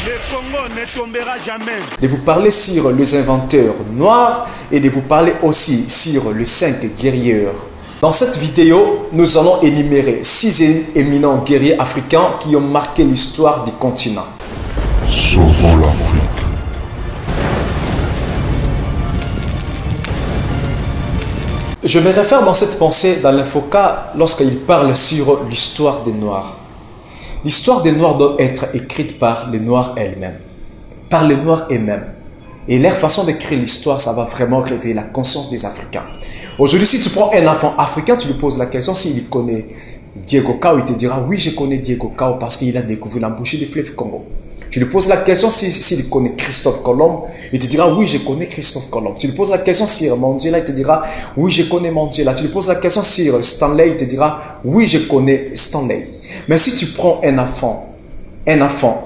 Le Congo ne tombera jamais. De vous parler sur les inventeurs noirs et de vous parler aussi sur les 5 guerriers. Dans cette vidéo, nous allons énumérer 6 éminents guerriers africains qui ont marqué l'histoire du continent. Sauvons l'Afrique. Je me réfère dans cette pensée dans l'Infoca lorsqu'il parle sur l'histoire des Noirs. L'histoire des Noirs doit être écrite par les Noirs elles-mêmes, par les Noirs eux-mêmes. Et leur façon d'écrire l'histoire, ça va vraiment révéler la conscience des Africains. Aujourd'hui, si tu prends un enfant africain, tu lui poses la question s'il connaît Diego Cao, il te dira oui, je connais Diego Cao parce qu'il a découvert l'embouchure du fleuve Congo. Tu lui poses la question s'il connaît Christophe Colomb, il te dira oui, je connais Christophe Colomb. Tu lui poses la question sur Mandela, il te dira oui, je connais Mandela. Tu lui poses la question sur Stanley, il te dira oui, je connais Stanley. Mais si tu prends un enfant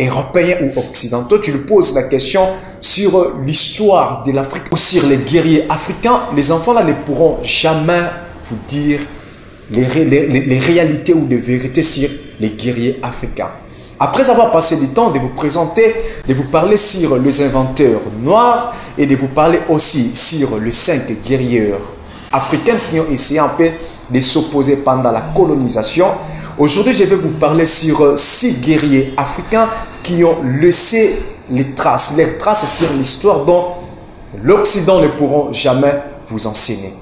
européen ou occidental, tu lui poses la question sur l'histoire de l'Afrique ou sur les guerriers africains, les enfants là ne pourront jamais vous dire les réalités ou les vérités sur les guerriers africains. Après avoir passé du temps de vous présenter, de vous parler sur les inventeurs noirs et de vous parler aussi sur les 5 guerriers africains qui ont essayé un peu de s'opposer pendant la colonisation. Aujourd'hui, je vais vous parler sur 6 guerriers africains qui ont laissé leurs traces sur l'histoire dont l'Occident ne pourra jamais vous enseigner.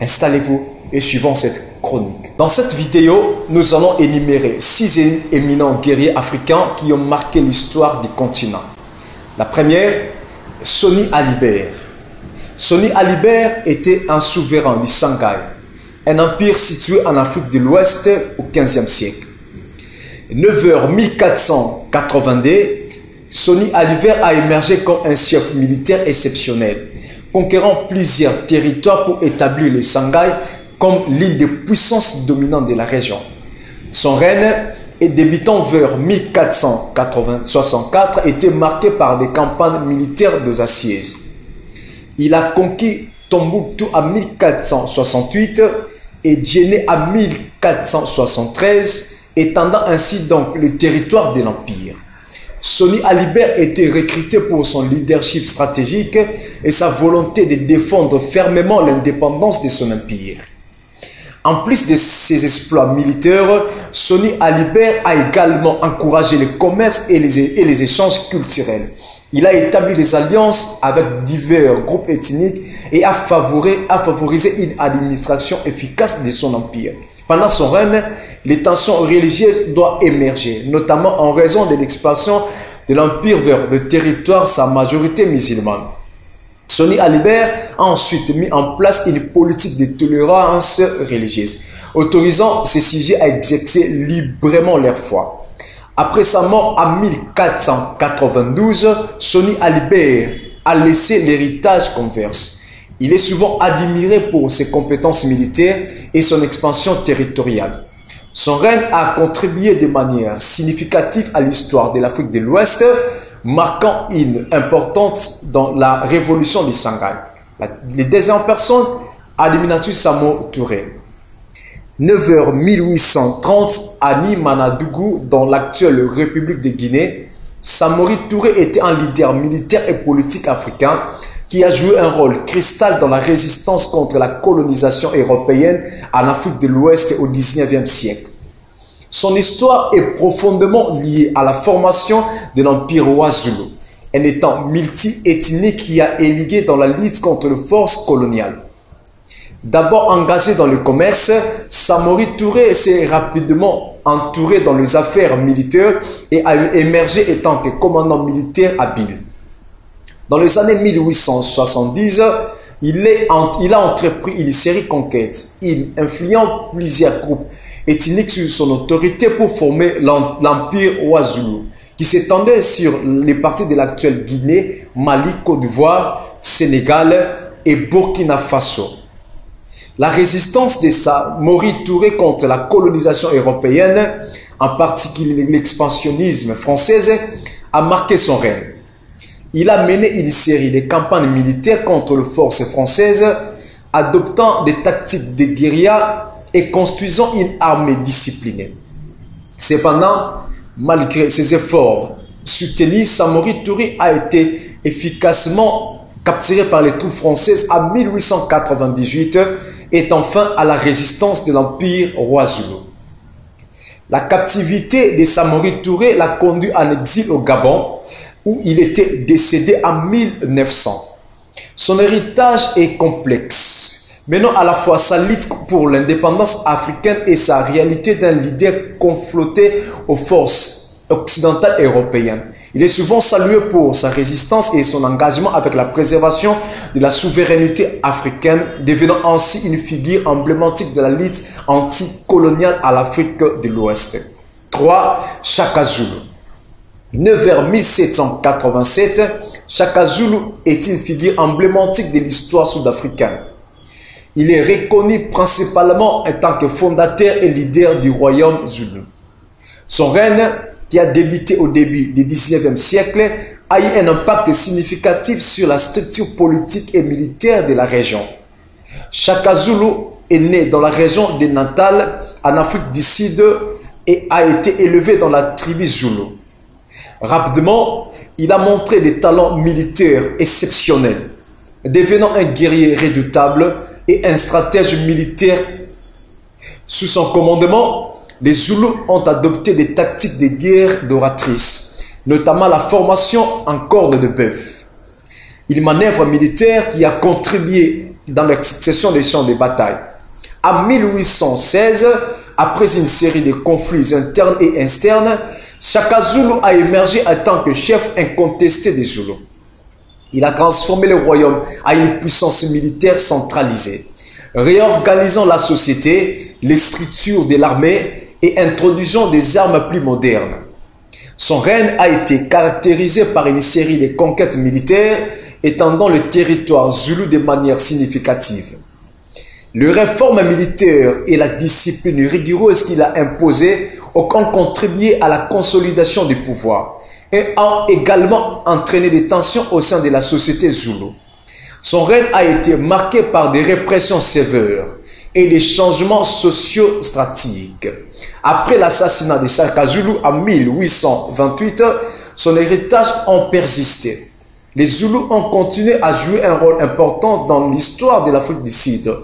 Installez-vous et suivons cette chronique. Dans cette vidéo, nous allons énumérer 6 éminents guerriers africains qui ont marqué l'histoire du continent. La première, Soni Alibert. Soni Alibert était un souverain du Sanghaï, un empire situé en Afrique de l'Ouest au XVe siècle. 9h 1482, Soni Alibert a émergé comme un chef militaire exceptionnel, conquérant plusieurs territoires pour établir le Sanghaï comme l'une des puissances dominantes de la région. Son règne, débutant vers 1464, était marqué par des campagnes militaires de assièges. Il a conquis Tombouctou en 1468 et Djenné en 1473, étendant ainsi donc le territoire de l'Empire. Soni Alibert était recruté pour son leadership stratégique et sa volonté de défendre fermement l'indépendance de son empire. En plus de ses exploits militaires, Soni Alibert a également encouragé le commerce et les échanges culturels. Il a établi des alliances avec divers groupes ethniques et a favorisé une administration efficace de son empire. Pendant son règne, les tensions religieuses doivent émerger, notamment en raison de l'expansion de l'empire vers des territoires sa majorité musulmane. Soni Alibert a ensuite mis en place une politique de tolérance religieuse, autorisant ces sujets à exercer librement leur foi. Après sa mort en 1492, Soni Alibert a laissé l'héritage converse. Il est souvent admiré pour ses compétences militaires et son expansion territoriale. Son règne a contribué de manière significative à l'histoire de l'Afrique de l'Ouest, marquant une importance dans la révolution du Sanghaï. La deuxième personne, Aminata Samo Touré. 9h 1830 à Nimanadougou, dans l'actuelle République de Guinée, Samori Touré était un leader militaire et politique africain qui a joué un rôle cristal dans la résistance contre la colonisation européenne en Afrique de l'Ouest au XIXe siècle. Son histoire est profondément liée à la formation de l'Empire Ouazulu, un État multi-ethnique qui a éligué dans la lutte contre les forces coloniales. D'abord engagé dans le commerce, Samori Touré s'est rapidement entouré dans les affaires militaires et a émergé en tant que commandant militaire habile. Dans les années 1870, il a entrepris une série de conquêtes, influant plusieurs groupes ethniques sur son autorité pour former l'Empire Ouazulu, qui s'étendait sur les parties de l'actuelle Guinée, Mali, Côte d'Ivoire, Sénégal et Burkina Faso. La résistance de Samori Touré contre la colonisation européenne, en particulier l'expansionnisme français, a marqué son règne. Il a mené une série de campagnes militaires contre les forces françaises, adoptant des tactiques de guérilla et construisant une armée disciplinée. Cependant, malgré ses efforts soutenu, Samori Touré a été efficacement capturé par les troupes françaises en 1898, étant fin à la résistance de l'Empire roi Zoulou. La captivité de Samori Touré l'a conduit en exil au Gabon, où il était décédé en 1900. Son héritage est complexe, menant à la fois sa lutte pour l'indépendance africaine et sa réalité d'un leader confronté aux forces occidentales et européennes. Il est souvent salué pour sa résistance et son engagement avec la préservation de la souveraineté africaine, devenant ainsi une figure emblématique de la lutte anticoloniale à l'Afrique de l'Ouest. 3. Shaka Zulu. Né vers 1787, Shaka Zulu est une figure emblématique de l'histoire sud-africaine. Il est reconnu principalement en tant que fondateur et leader du royaume Zulu. Son règne, qui a débuté au début du 19e siècle, a eu un impact significatif sur la structure politique et militaire de la région. Shaka Zulu est né dans la région de Natal, en Afrique du Sud, et a été élevé dans la tribu Zulu. Rapidement, il a montré des talents militaires exceptionnels, devenant un guerrier redoutable et un stratège militaire. Sous son commandement, les Zoulous ont adopté des tactiques de guerre d'oratrice, notamment la formation en corde de bœuf. Une manœuvre militaire qui a contribué dans la succession des champs de bataille. En 1816, après une série de conflits internes et externes, Shaka Zulu a émergé en tant que chef incontesté des Zoulous. Il a transformé le royaume en une puissance militaire centralisée, réorganisant la société, les structures de l'armée et introduisant des armes plus modernes. Son règne a été caractérisé par une série de conquêtes militaires étendant le territoire zoulou de manière significative. Les réformes militaires et la discipline rigoureuse qu'il a imposées ont contribué à la consolidation du pouvoir et ont également entraîné des tensions au sein de la société zoulou. Son règne a été marqué par des répressions sévères et des changements socio-stratiques. Après l'assassinat de Shaka Zulu en 1828, son héritage a persisté. Les Zoulous ont continué à jouer un rôle important dans l'histoire de l'Afrique du Sud.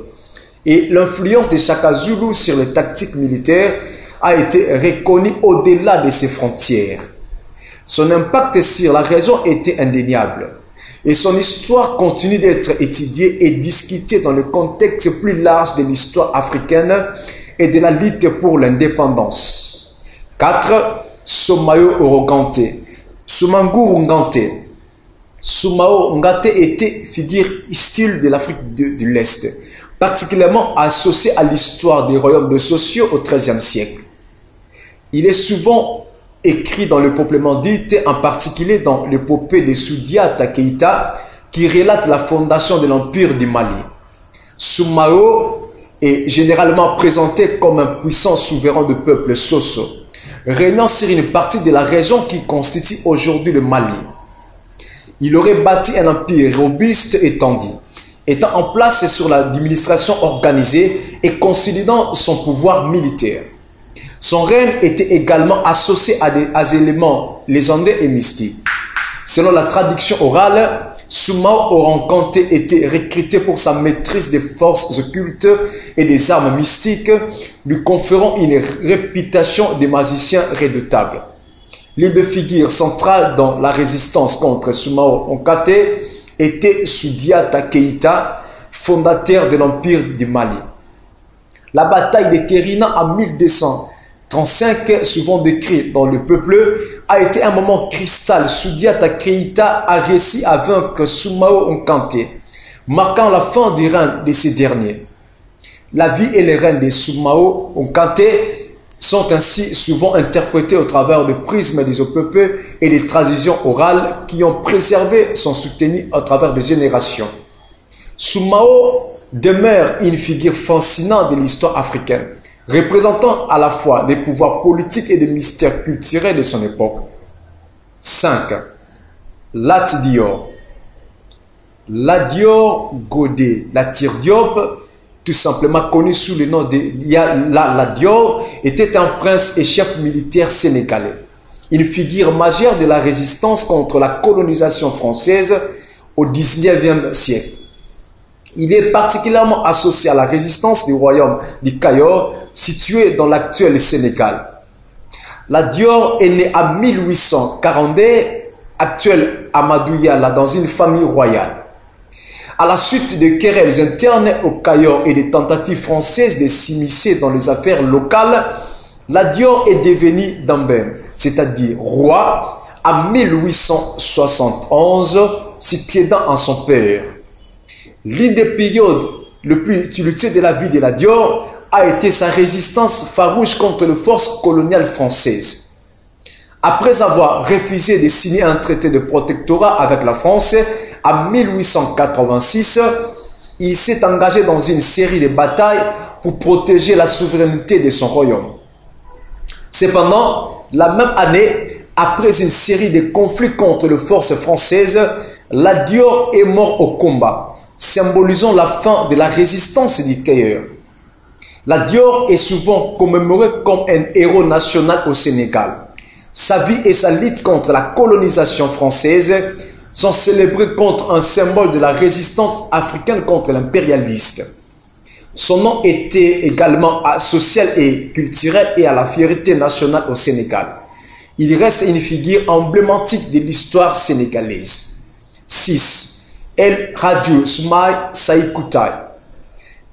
Et l'influence de Shaka Zulu sur les tactiques militaires a été reconnue au-delà de ses frontières. Son impact sur la région était indéniable. Et son histoire continue d'être étudiée et discutée dans le contexte plus large de l'histoire africaine et de la lutte pour l'indépendance. 4. Soumaoro Ngante. Soumanguru Ngante. Soumaoro Ngante était figure hostile de l'Afrique de l'Est, particulièrement associé à l'histoire des royaumes de sociaux au XIIIe siècle. Il est souvent écrit dans le peuplement dit, en particulier dans l'épopée de Soudiata Keïta, qui relate la fondation de l'Empire du Mali. Soumaoro est généralement présenté comme un puissant souverain du peuple Soso, régnant sur une partie de la région qui constitue aujourd'hui le Mali. Il aurait bâti un empire robuste et étendu, étant en place sur l'administration organisée et consolidant son pouvoir militaire. Son règne était également associé à des éléments légendaires et mystiques. Selon la traduction orale, Soumaoro Ngante était recruté pour sa maîtrise des forces occultes et des armes mystiques, lui conférant une réputation de magicien redoutable. L'une des figures centrales dans la résistance contre Soumaoro Ngante était Soudiata Keïta, fondateur de l'Empire du Mali. La bataille de Kérina en 1235, souvent décrite dans le peuple, a été un moment cristal. Soudiata Keïta a réussi à vaincre Soumaoro Ngante, marquant la fin du règne de ces derniers. La vie et les règnes de Soumaoro Ngante sont ainsi souvent interprétés au travers de prismes des peuples et des traditions orales qui ont préservé son soutenu à travers des générations. Soumaoro demeure une figure fascinante de l'histoire africaine, représentant à la fois des pouvoirs politiques et des mystères culturels de son époque. 5. Lat Dior. Lat Dior Godé, Latyr Diop, tout simplement connu sous le nom de Lat Dior, était un prince et chef militaire sénégalais. une figure majeure de la résistance contre la colonisation française au XIXe siècle. Il est particulièrement associé à la résistance du royaume du Kayor, situé dans l'actuel Sénégal. La Dior est né en 1842, actuel Amadou Yala, dans une famille royale. À la suite de querelles internes au Kayor et des tentatives françaises de s'immiscer dans les affaires locales, la Dior est devenue Dambem, c'est-à-dire roi, en 1871, succédant à son père. L'une des périodes les plus tumultueuses de la vie de la Dior a été sa résistance farouche contre les forces coloniales françaises. Après avoir refusé de signer un traité de protectorat avec la France, en 1886, il s'est engagé dans une série de batailles pour protéger la souveraineté de son royaume. Cependant, la même année, après une série de conflits contre les forces françaises, la Dior est mort au combat, symbolisant la fin de la résistance du Kayor. La Dior est souvent commémorée comme un héros national au Sénégal. Sa vie et sa lutte contre la colonisation française sont célébrées contre un symbole de la résistance africaine contre l'impérialiste. Son nom était également social et culturel et à la fierté nationale au Sénégal. Il reste une figure emblématique de l'histoire sénégalaise. 6. El Hadji Soumaï Saïkoutal.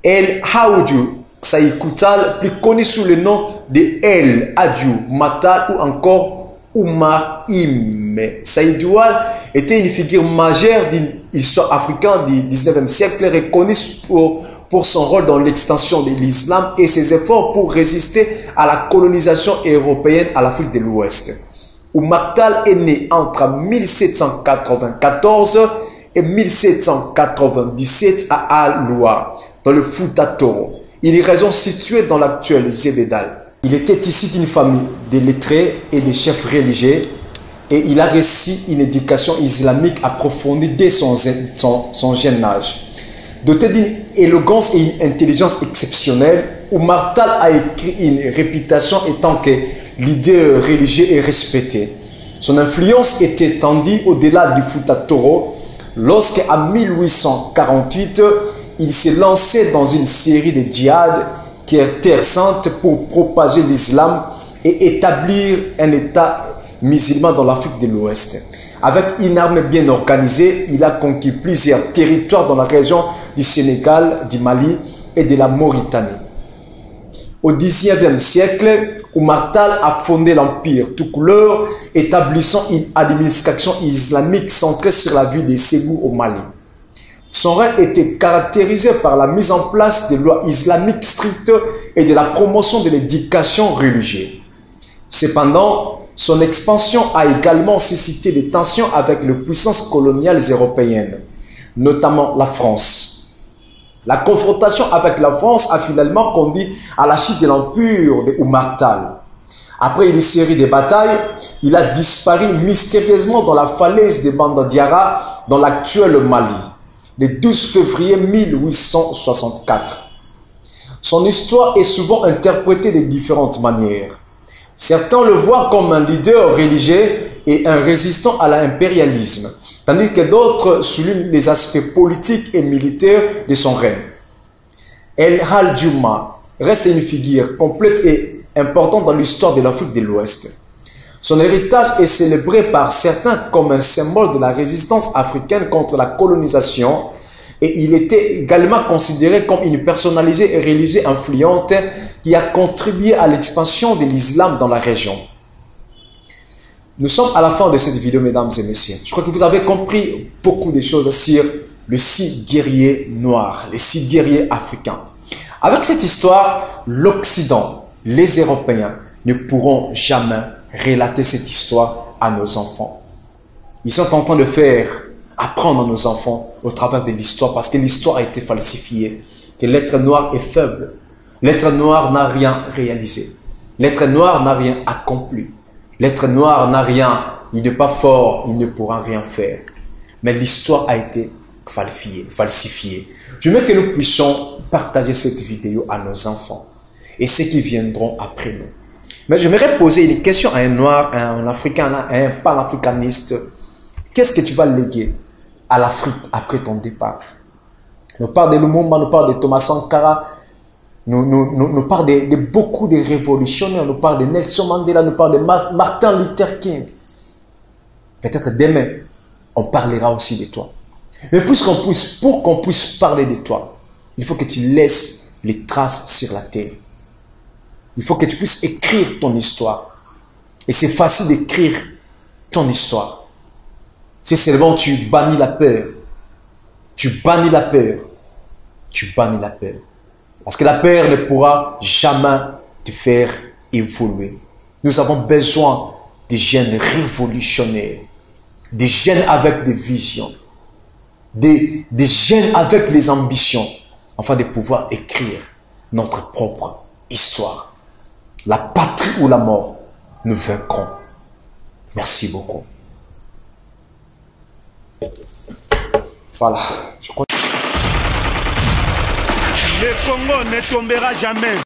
El Hadji Saïkoutal, plus connu sous le nom de El Hadji Matal ou encore Oumar Im Saïdoual, était une figure majeure d'une histoire africaine du 19e siècle, reconnue pour son rôle dans l'extension de l'islam et ses efforts pour résister à la colonisation européenne à l'Afrique de l'Ouest. Oumar Tal est né entre 1794 et 1797 à Aloua, dans le Fouta Toro. Il est raison situé dans l'actuel Zébédal. Il était issu d'une famille de lettrés et de chefs religieux et il a reçu une éducation islamique approfondie dès son jeune âge. Doté d'une élégance et une intelligence exceptionnelle, Oumar Tal a écrit une réputation étant que leader religieux et respecté. Son influence était étendue au-delà du Fouta Toro lorsque, en 1848, il s'est lancé dans une série de djihad qui est terre sainte pour propager l'islam et établir un État musulman dans l'Afrique de l'Ouest. Avec une armée bien organisée, il a conquis plusieurs territoires dans la région du Sénégal, du Mali et de la Mauritanie. Au XIXe siècle, Oumar Tal a fondé l'empire tout couleur, établissant une administration islamique centrée sur la vie des Ségou au Mali. Son règne était caractérisé par la mise en place de lois islamiques strictes et de la promotion de l'éducation religieuse. Cependant, son expansion a également suscité des tensions avec les puissances coloniales européennes, notamment la France. La confrontation avec la France a finalement conduit à la chute de l'empire de Oumar Tal. Après une série de batailles, il a disparu mystérieusement dans la falaise de Banda Diara, dans l'actuel Mali, le 12 février 1864. Son histoire est souvent interprétée de différentes manières. Certains le voient comme un leader religieux et un résistant à l'impérialisme, tandis que d'autres soulignent les aspects politiques et militaires de son règne. El Hadji reste une figure complète et importante dans l'histoire de l'Afrique de l'Ouest. Son héritage est célébré par certains comme un symbole de la résistance africaine contre la colonisation et il était également considéré comme une personnalité religieuse influente qui a contribué à l'expansion de l'islam dans la région. Nous sommes à la fin de cette vidéo, mesdames et messieurs. Je crois que vous avez compris beaucoup de choses sur le 6 guerriers noirs, les 6 guerriers africains. Avec cette histoire, l'Occident, les Européens ne pourront jamais relater cette histoire à nos enfants. Ils sont en train de faire apprendre à nos enfants au travers de l'histoire parce que l'histoire a été falsifiée, que l'être noir est faible. L'être noir n'a rien réalisé. L'être noir n'a rien accompli. L'être noir n'a rien, il n'est pas fort, il ne pourra rien faire. Mais l'histoire a été falsifiée. Je veux que nous puissions partager cette vidéo à nos enfants et ceux qui viendront après nous. Mais j'aimerais poser une question à un noir, à un africain, à un panafricaniste. Qu'est-ce que tu vas léguer à l'Afrique après ton départ? Nous parle de Lumumba, nous parle de Thomas Sankara, nous parle de beaucoup de révolutionnaires, nous parle de Nelson Mandela, nous parle de Martin Luther King. Peut-être demain, on parlera aussi de toi. Mais pour qu'on puisse parler de toi, il faut que tu laisses les traces sur la terre. Il faut que tu puisses écrire ton histoire. Et c'est facile d'écrire ton histoire. C'est seulement tu bannis la peur. Tu bannis la peur. Tu bannis la peur. Parce que la peur ne pourra jamais te faire évoluer. Nous avons besoin de jeunes révolutionnaires. Des jeunes avec des visions. Des jeunes avec les ambitions. Afin de pouvoir écrire notre propre histoire. La patrie ou la mort, nous vaincrons. Merci beaucoup. Voilà. Je crois... Le Congo ne tombera jamais.